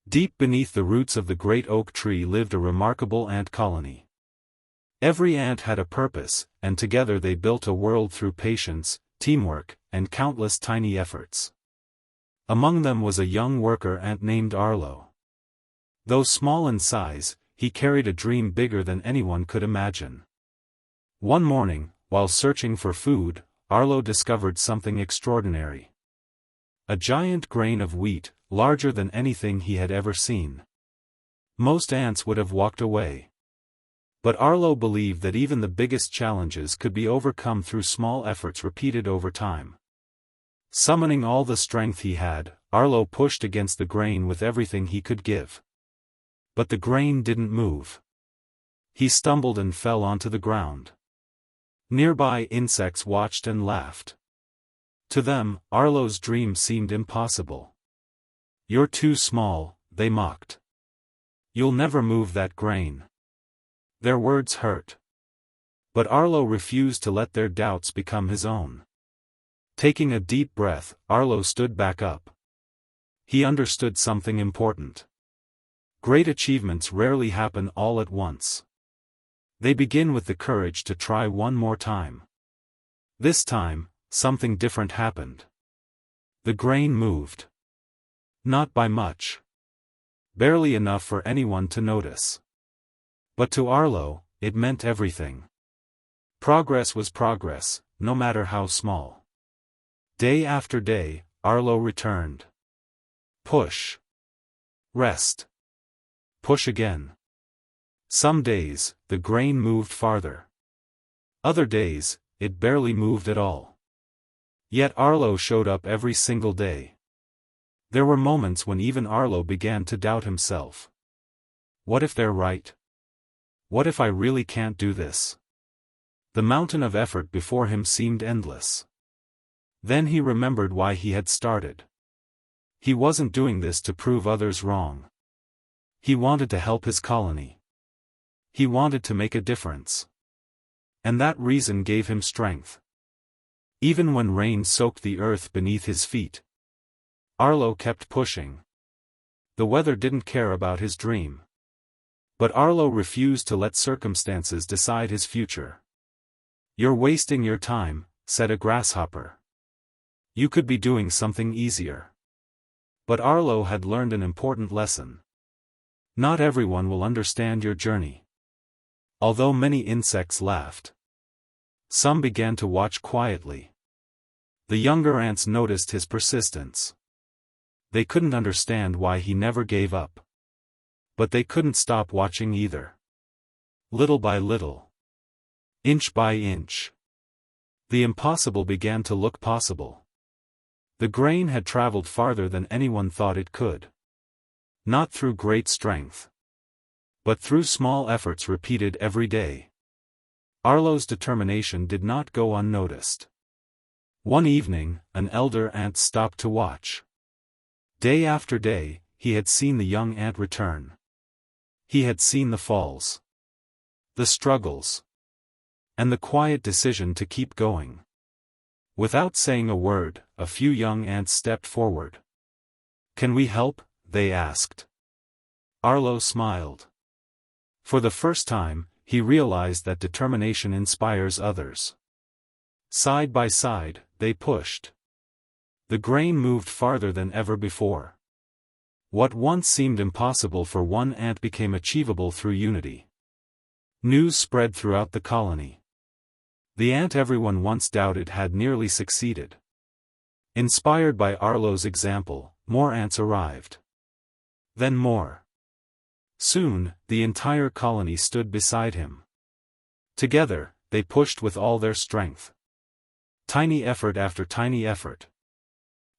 Deep beneath the roots of the great oak tree lived a remarkable ant colony. Every ant had a purpose, and together they built a world through patience, teamwork, and countless tiny efforts. Among them was a young worker ant named Arlo. Though small in size, he carried a dream bigger than anyone could imagine. One morning, while searching for food, Arlo discovered something extraordinary. A giant grain of wheat, larger than anything he had ever seen. Most ants would have walked away. But Arlo believed that even the biggest challenges could be overcome through small efforts repeated over time. Summoning all the strength he had, Arlo pushed against the grain with everything he could give. But the grain didn't move. He stumbled and fell onto the ground. Nearby insects watched and laughed. To them, Arlo's dream seemed impossible. "You're too small," they mocked. "You'll never move that grain." Their words hurt. But Arlo refused to let their doubts become his own. Taking a deep breath, Arlo stood back up. He understood something important. Great achievements rarely happen all at once. They begin with the courage to try one more time. This time, something different happened. The grain moved. Not by much. Barely enough for anyone to notice. But to Arlo, it meant everything. Progress was progress, no matter how small. Day after day, Arlo returned. Push. Rest. Push again. Some days, the grain moved farther. Other days, it barely moved at all. Yet Arlo showed up every single day. There were moments when even Arlo began to doubt himself. What if they're right? What if I really can't do this? The mountain of effort before him seemed endless. Then he remembered why he had started. He wasn't doing this to prove others wrong. He wanted to help his colony. He wanted to make a difference. And that reason gave him strength. Even when rain soaked the earth beneath his feet, Arlo kept pushing. The weather didn't care about his dream. But Arlo refused to let circumstances decide his future. "You're wasting your time," said a grasshopper. "You could be doing something easier." But Arlo had learned an important lesson. Not everyone will understand your journey. Although many insects laughed, some began to watch quietly. The younger ants noticed his persistence. They couldn't understand why he never gave up. But they couldn't stop watching either. Little by little, inch by inch, the impossible began to look possible. The grain had traveled farther than anyone thought it could. Not through great strength, but through small efforts repeated every day. Arlo's determination did not go unnoticed. One evening, an elder ant stopped to watch. Day after day, he had seen the young ant return. He had seen the falls, the struggles, and the quiet decision to keep going. Without saying a word, a few young ants stepped forward. "Can we help?" they asked. Arlo smiled. For the first time, he realized that determination inspires others. Side by side, they pushed. The grain moved farther than ever before. What once seemed impossible for one ant became achievable through unity. News spread throughout the colony. The ant everyone once doubted had nearly succeeded. Inspired by Arlo's example, more ants arrived. Then more. Soon, the entire colony stood beside him. Together, they pushed with all their strength. Tiny effort after tiny effort.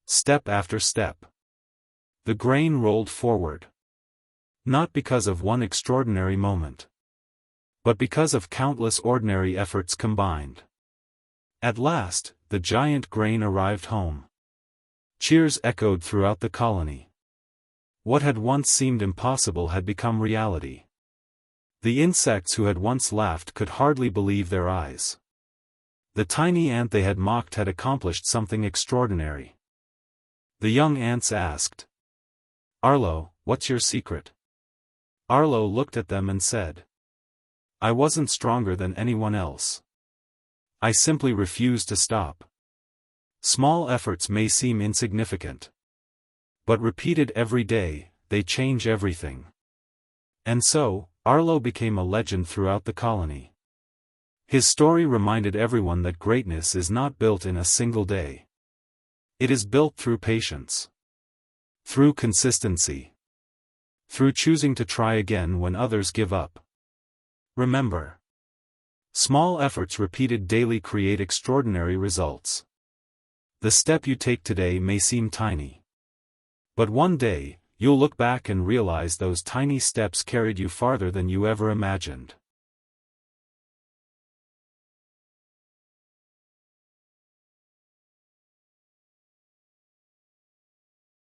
Step after step. The grain rolled forward. Not because of one extraordinary moment, but because of countless ordinary efforts combined. At last, the giant grain arrived home. Cheers echoed throughout the colony. What had once seemed impossible had become reality. The insects who had once laughed could hardly believe their eyes. The tiny ant they had mocked had accomplished something extraordinary. The young ants asked, "Arlo, what's your secret? Arlo looked at them and said, I wasn't stronger than anyone else. I simply refused to stop. Small efforts may seem insignificant, but repeated every day, they change everything. And so, Arlo became a legend throughout the colony. His story reminded everyone that greatness is not built in a single day. It is built through patience, through consistency, through choosing to try again when others give up. Remember, small efforts repeated daily create extraordinary results. The step you take today may seem tiny, but one day, you'll look back and realize those tiny steps carried you farther than you ever imagined.